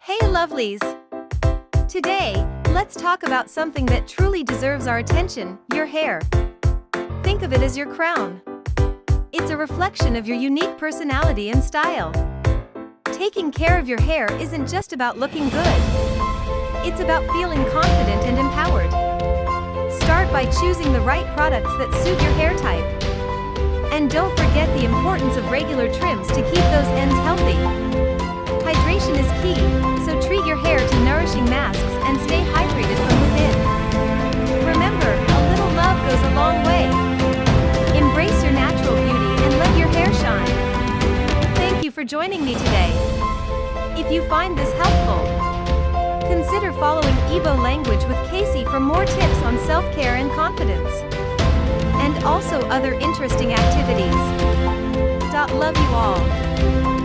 Hey lovelies! Today, let's talk about something that truly deserves our attention, your hair. Think of it as your crown. It's a reflection of your unique personality and style. Taking care of your hair isn't just about looking good. It's about feeling confident and empowered. Start by choosing the right products that suit your hair type. And don't forget the importance of regular trims to keep those ends healthy. Hydration is key, so treat your hair to nourishing masks and stay hydrated from within. Remember, a little love goes a long way. Embrace your natural beauty and let your hair shine. Thank you for joining me today. If you find this helpful, consider following Igbo language with Casey for more tips on self-care and confidence. And also other interesting activities. Love you all.